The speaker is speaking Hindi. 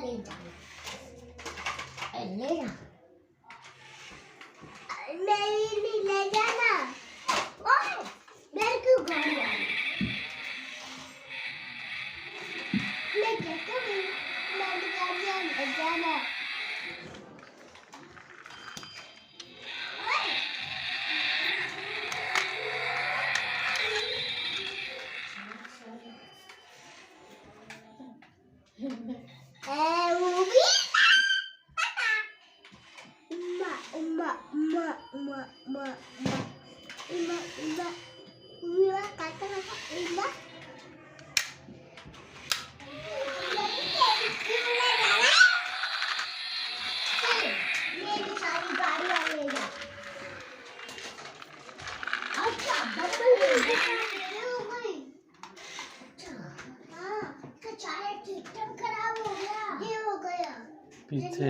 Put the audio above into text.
ले जाना, ले जा, नहीं ले जाना, ओए मेरे को घर जाना, मैं कहता हूँ मैं घर जाना, पीछे